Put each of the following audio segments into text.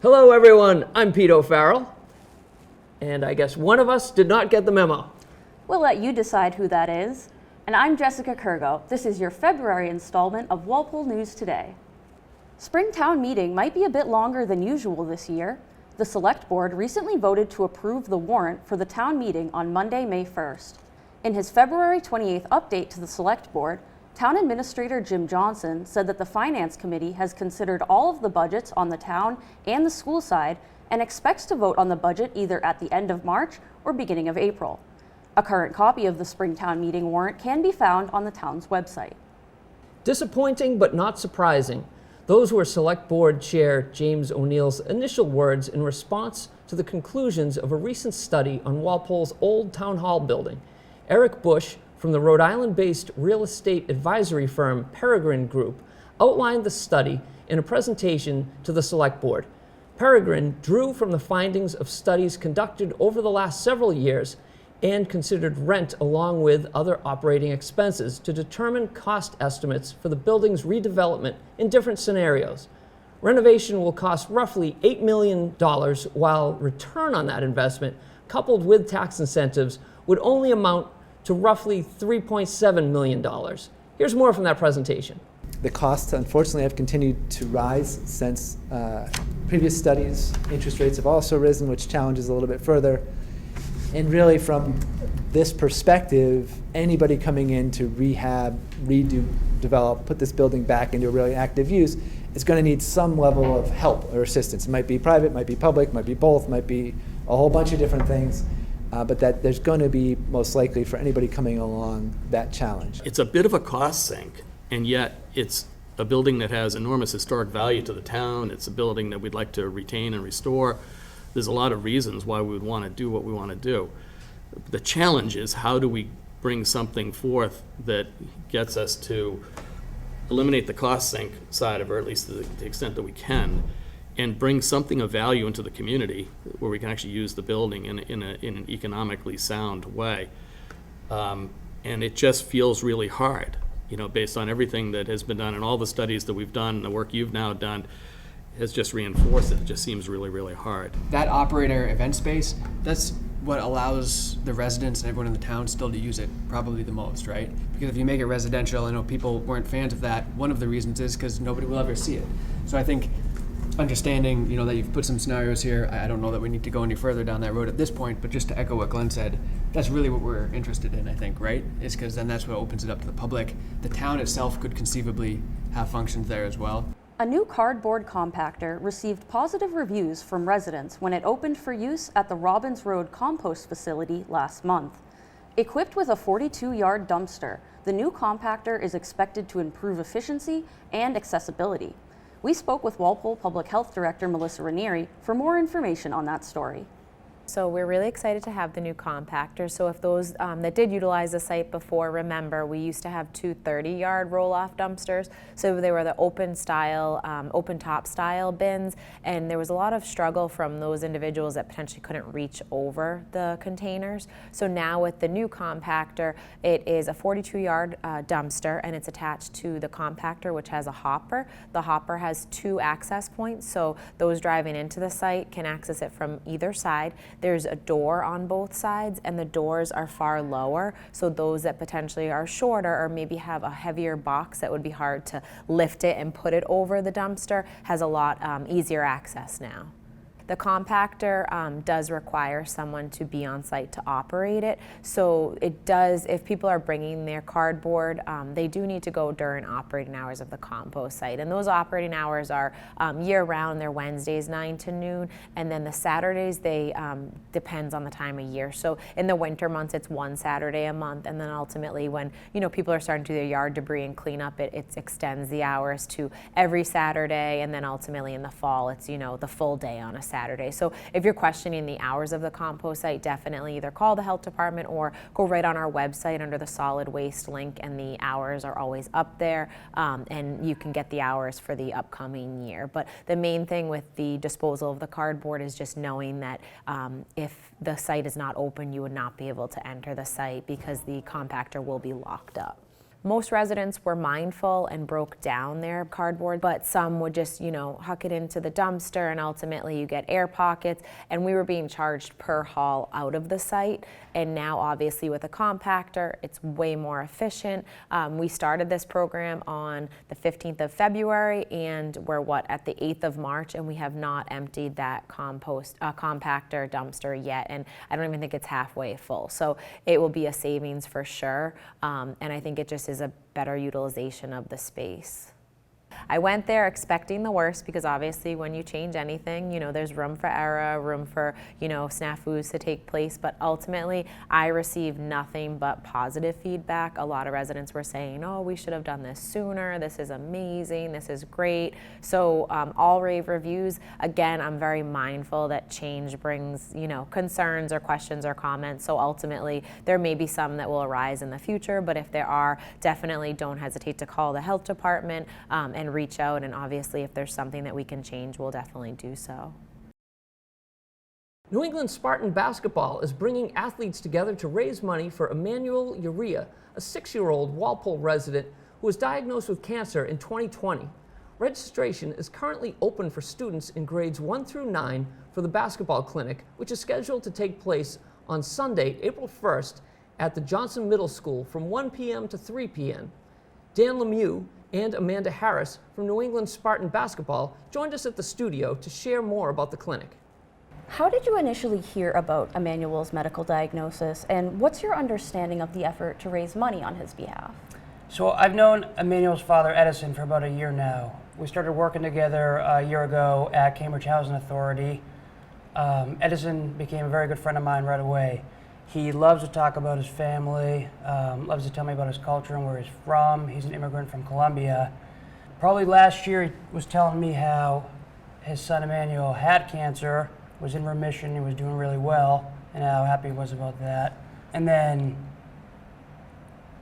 Hello everyone, I'm Pete O'Farrell, and I guess one of us did not get the memo. We'll let you decide who that is. And I'm Jessica Kurgo. This is your February installment of Walpole News Today. Springtown meeting might be a bit longer than usual this year. The Select Board recently voted to approve the warrant for the town meeting on Monday, May 1st. In his February 28th update to the Select Board, Town Administrator Jim Johnson said that the Finance Committee has considered all of the budgets on the town and the school side and expects to vote on the budget either at the end of March or beginning of April. A current copy of the Springtown meeting warrant can be found on the town's website. Disappointing but not surprising. Those were Select Board Chair James O'Neill's initial words in response to the conclusions of a recent study on Walpole's old town hall building. Eric Bush, from the Rhode Island-based real estate advisory firm Peregrine Group, outlined the study in a presentation to the Select Board. Peregrine drew from the findings of studies conducted over the last several years and considered rent along with other operating expenses to determine cost estimates for the building's redevelopment in different scenarios. Renovation will cost roughly $8 million, while return on that investment, coupled with tax incentives, would only amount to roughly $3.7 million. Here's more from that presentation. The costs, unfortunately, have continued to rise since previous studies. Interest rates have also risen, which challenges a little bit further. And really, from this perspective, anybody coming in to rehab, redo, develop, put this building back into a really active use is going to need some level of help or assistance. It might be private, might be public, might be both, might be a whole bunch of different things. But that there's going to be, most likely, for anybody coming along, that challenge. It's a bit of a cost sink, and yet it's a building that has enormous historic value to the town. It's a building that we'd like to retain and restore. There's a lot of reasons why we would want to do what we want to do. The challenge is, how do we bring something forth that gets us to eliminate the cost sink side of it, or at least to the extent that we can, and bring something of value into the community where we can actually use the building in an economically sound way. And it just feels really hard, based on everything that has been done and all the studies that we've done, the work you've now done has just reinforced it. It just seems really, really hard. That operator event space, that's what allows the residents and everyone in the town still to use it probably the most, right? Because if you make it residential, I know people weren't fans of that. One of the reasons is because nobody will ever see it. So I think understanding, that you've put some scenarios here, I don't know that we need to go any further down that road at this point, but just to echo what Glenn said, that's really what we're interested in, I think, right? Is because then that's what opens it up to the public. The town itself could conceivably have functions there as well. A new cardboard compactor received positive reviews from residents when it opened for use at the Robbins Road compost facility last month. Equipped with a 42-yard dumpster, the new compactor is expected to improve efficiency and accessibility. We spoke with Walpole Public Health Director Melissa Ranieri for more information on that story. So we're really excited to have the new compactor. So if those that did utilize the site before, remember we used to have two 30-yard roll-off dumpsters. So they were the open top style bins, and there was a lot of struggle from those individuals that potentially couldn't reach over the containers. So now with the new compactor, it is a 42-yard dumpster, and it's attached to the compactor, which has a hopper. The hopper has two access points, so those driving into the site can access it from either side. There's a door on both sides, and the doors are far lower, so those that potentially are shorter or maybe have a heavier box that would be hard to lift it and put it over the dumpster has a lot easier access now. The compactor does require someone to be on site to operate it. So it does, if people are bringing their cardboard, they do need to go during operating hours of the compost site. And those operating hours are year-round. They're Wednesdays 9 to noon. And then the Saturdays, they depends on the time of year. So in the winter months, it's one Saturday a month. And then ultimately when people are starting to do their yard debris and clean up, it extends the hours to every Saturday. And then ultimately in the fall, it's the full day on a Saturday. So if you're questioning the hours of the compost site, definitely either call the health department or go right on our website under the solid waste link, and the hours are always up there, and you can get the hours for the upcoming year. But the main thing with the disposal of the cardboard is just knowing that if the site is not open, you would not be able to enter the site because the compactor will be locked up. Most residents were mindful and broke down their cardboard, but some would just, huck it into the dumpster, and ultimately you get air pockets, and we were being charged per haul out of the site. And now obviously with a compactor, it's way more efficient. We started this program on the 15th of February, and we're at the 8th of March, and we have not emptied that compactor dumpster yet, and I don't even think it's halfway full. So it will be a savings for sure, and I think it just is a better utilization of the space. I went there expecting the worst, because obviously when you change anything, there's room for error, room for, snafus to take place, but ultimately I received nothing but positive feedback. A lot of residents were saying, oh, we should have done this sooner, this is amazing, this is great. So all rave reviews. Again, I'm very mindful that change brings, concerns or questions or comments, so ultimately there may be some that will arise in the future, but if there are, definitely don't hesitate to call the health department and reach out, and obviously if there's something that we can change, we'll definitely do so. New England Spartan Basketball is bringing athletes together to raise money for Emmanuel Urea, a 6-year-old Walpole resident who was diagnosed with cancer in 2020. Registration is currently open for students in grades 1 through 9 for the basketball clinic, which is scheduled to take place on Sunday, April 1st at the Johnson Middle School from 1 p.m. to 3 p.m. Dan Lemieux and Amanda Harris from New England Spartan Basketball joined us at the studio to share more about the clinic. How did you initially hear about Emmanuel's medical diagnosis, and what's your understanding of the effort to raise money on his behalf? So I've known Emmanuel's father, Edison, for about a year now. We started working together a year ago at Cambridge Housing Authority. Edison became a very good friend of mine right away. He loves to talk about his family, loves to tell me about his culture and where he's from. He's an immigrant from Colombia. Probably last year he was telling me how his son Emmanuel had cancer, was in remission, he was doing really well, and how happy he was about that. And then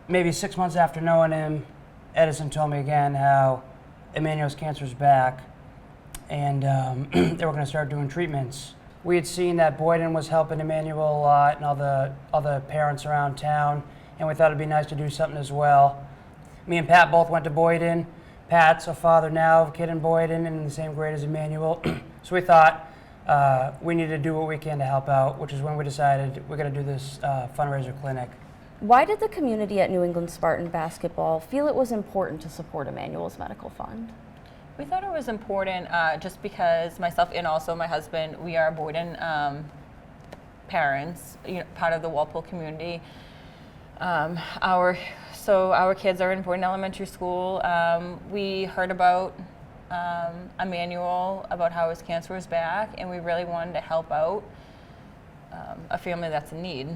maybe 6 months after knowing him, Edison told me again how Emmanuel's cancer's back, and they were going to start doing treatments. We had seen that Boyden was helping Emmanuel a lot, and all the parents around town, and we thought it'd be nice to do something as well. Me and Pat both went to Boyden. Pat's a father now of a kid in Boyden and in the same grade as Emmanuel. So we thought we needed to do what we can to help out, which is when we decided we're going to do this fundraiser clinic. Why did the community at New England Spartan Basketball feel it was important to support Emmanuel's medical fund? We thought it was important just because myself and also my husband, we are Boyden parents, part of the Walpole community. Our kids are in Boyden Elementary School. We heard about Emmanuel, about how his cancer was back, and we really wanted to help out a family that's in need.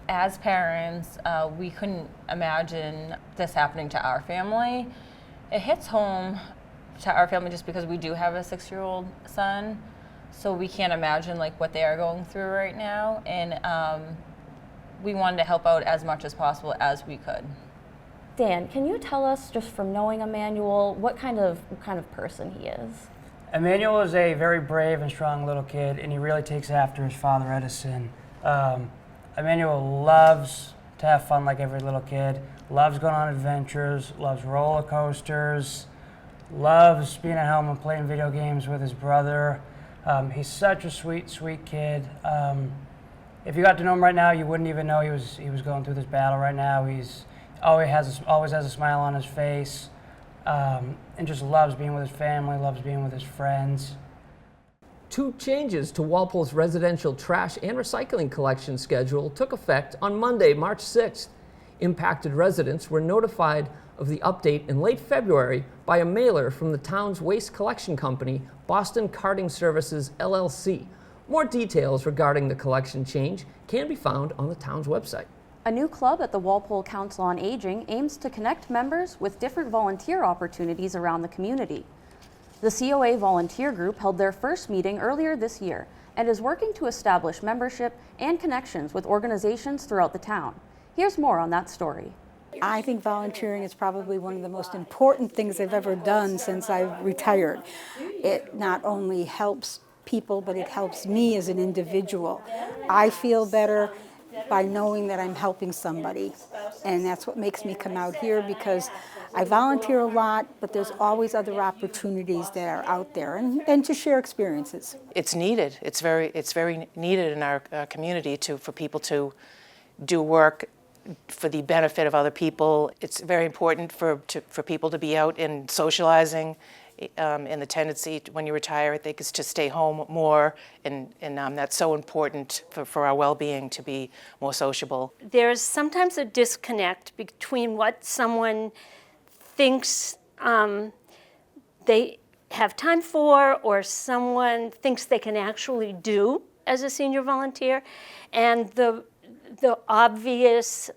As parents, we couldn't imagine this happening to our family. It hits home to our family just because we do have a 6-year-old son, so we can't imagine what they are going through right now, and we wanted to help out as much as possible as we could. Dan, can you tell us, just from knowing Emmanuel, what kind of person he is? Emmanuel is a very brave and strong little kid, and he really takes after his father, Edison. Emmanuel loves to have fun like every little kid, loves going on adventures, loves roller coasters, loves being at home and playing video games with his brother. He's such a sweet, sweet kid. If you got to know him right now, you wouldn't even know he was going through this battle right now. He's always has a smile on his face, and just loves being with his family, loves being with his friends. 2 changes to Walpole's residential trash and recycling collection schedule took effect on Monday, March 6th. Impacted residents were notified of the update in late February by a mailer from the town's waste collection company, Boston Carting Services, LLC. More details regarding the collection change can be found on the town's website. A new club at the Walpole Council on Aging aims to connect members with different volunteer opportunities around the community. The COA volunteer group held their first meeting earlier this year and is working to establish membership and connections with organizations throughout the town. Here's more on that story. I think volunteering is probably one of the most important things I've ever done since I've retired. It not only helps people, but it helps me as an individual. I feel better. by knowing that I'm helping somebody. And that's what makes me come out here, because I volunteer a lot, but there's always other opportunities that are out there, and to share experiences. It's needed. It's very needed in our community for people to do work for the benefit of other people. It's very important for people to be out and socializing. And the tendency when you retire, I think, is to stay home more, and that's so important for our well-being, to be more sociable. There's sometimes a disconnect between what someone thinks they have time for, or someone thinks they can actually do as a senior volunteer, and the obvious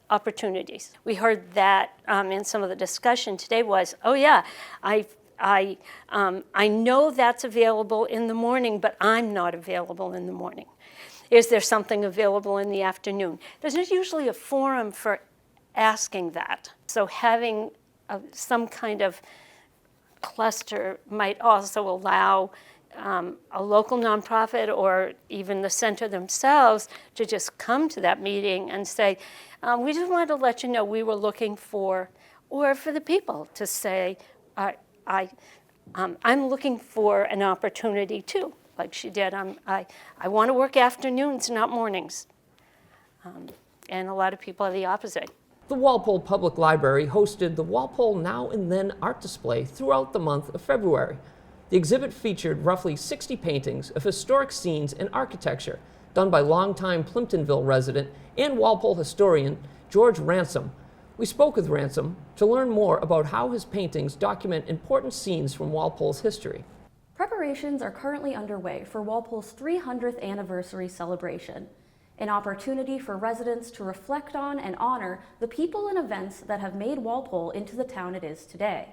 opportunities. We heard that in some of the discussion today was, oh yeah, I know that's available in the morning, but I'm not available in the morning. Is there something available in the afternoon? There's not usually a forum for asking that. So having some kind of cluster might also allow a local nonprofit or even the center themselves to just come to that meeting and say, we just wanted to let you know we were looking for, or for the people to say, I'm looking for an opportunity too, like she did. I want to work afternoons, not mornings. And a lot of people are the opposite. The Walpole Public Library hosted the Walpole Now and Then art display throughout the month of February. The exhibit featured roughly 60 paintings of historic scenes and architecture done by longtime Plimptonville resident and Walpole historian George Ransom. We spoke with Ransom to learn more about how his paintings document important scenes from Walpole's history. Preparations are currently underway for Walpole's 300th anniversary celebration, an opportunity for residents to reflect on and honor the people and events that have made Walpole into the town it is today.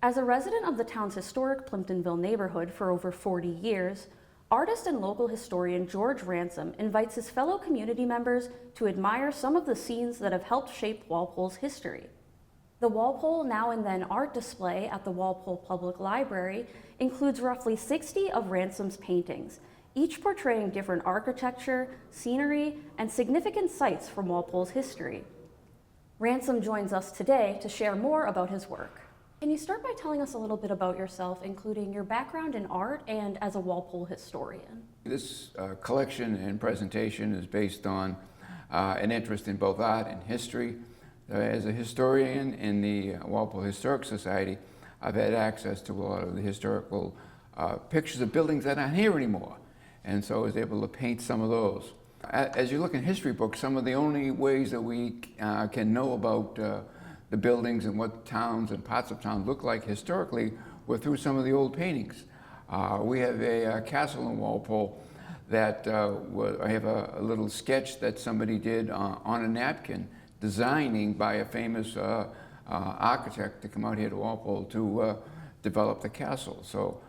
As a resident of the town's historic Plimptonville neighborhood for over 40 years, artist and local historian George Ransom invites his fellow community members to admire some of the scenes that have helped shape Walpole's history. The Walpole Now and Then art display at the Walpole Public Library includes roughly 60 of Ransom's paintings, each portraying different architecture, scenery, and significant sites from Walpole's history. Ransom joins us today to share more about his work. Can you start by telling us a little bit about yourself, including your background in art and as a Walpole historian? This collection and presentation is based on an interest in both art and history. As a historian in the Walpole Historic Society, I've had access to a lot of the historical pictures of buildings that aren't here anymore, and so I was able to paint some of those. As you look in history books, some of the only ways that we can know about the buildings and what towns and parts of town look like historically were through some of the old paintings. We have a castle in Walpole that I have a little sketch that somebody did on a napkin, designing by a famous architect to come out here to Walpole to develop the castle. So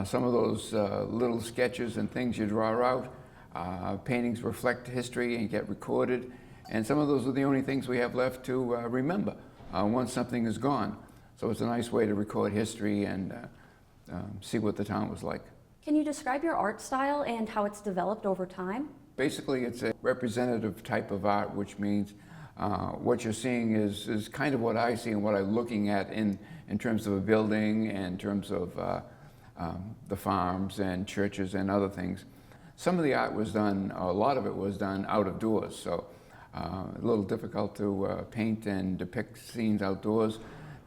some of those little sketches and things you draw out, paintings reflect history and get recorded, and some of those are the only things we have left to remember once something is gone. So it's a nice way to record history and see what the town was like. Can you describe your art style and how it's developed over time? Basically, it's a representative type of art, which means what you're seeing is kind of what I see and what I'm looking at in terms of a building and in terms of the farms and churches and other things. Some of the art was done, a lot of it was done out of doors, so a little difficult to paint and depict scenes outdoors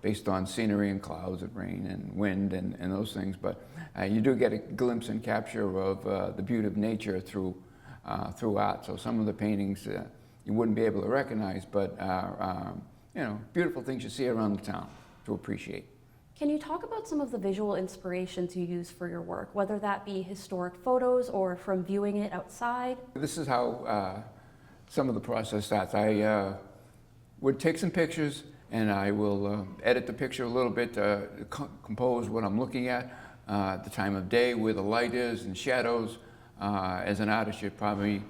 based on scenery and clouds and rain and wind and those things, but you do get a glimpse and capture of the beauty of nature through art. So some of the paintings you wouldn't be able to recognize, but you know, beautiful things you see around the town to appreciate. Can you talk about some of the visual inspirations you use for your work, whether that be historic photos or from viewing it outside? This is how some of the process starts. I would take some pictures and I will edit the picture a little bit, compose what I'm looking at, the time of day, where the light is and shadows. As an artist, you're probably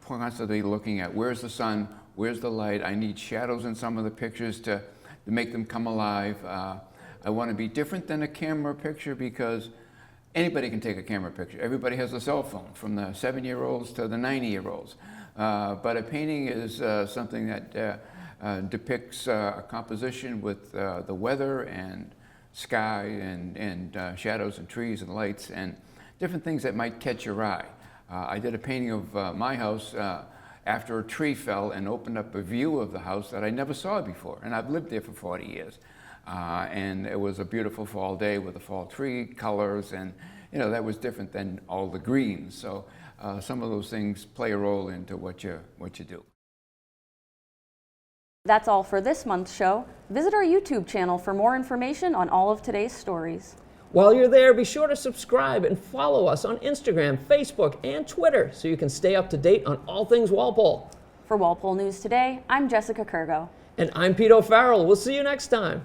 constantly looking at where's the sun, where's the light. I need shadows in some of the pictures to make them come alive. I want to be different than a camera picture because anybody can take a camera picture. Everybody has a cell phone, from the 7-year-olds to the 90-year-olds. But a painting is something that depicts a composition with the weather and sky and shadows and trees and lights and different things that might catch your eye. I did a painting of my house after a tree fell and opened up a view of the house that I never saw before. And I've lived there for 40 years. And it was a beautiful fall day with the fall tree colors, and that was different than all the greens. So some of those things play a role into what you do. That's all for this month's show. Visit our YouTube channel for more information on all of today's stories. While you're there, be sure to subscribe and follow us on Instagram, Facebook, and Twitter so you can stay up to date on all things Walpole. For Walpole News Today, I'm Jessica Kurgo. And I'm Pete O'Farrell. We'll see you next time.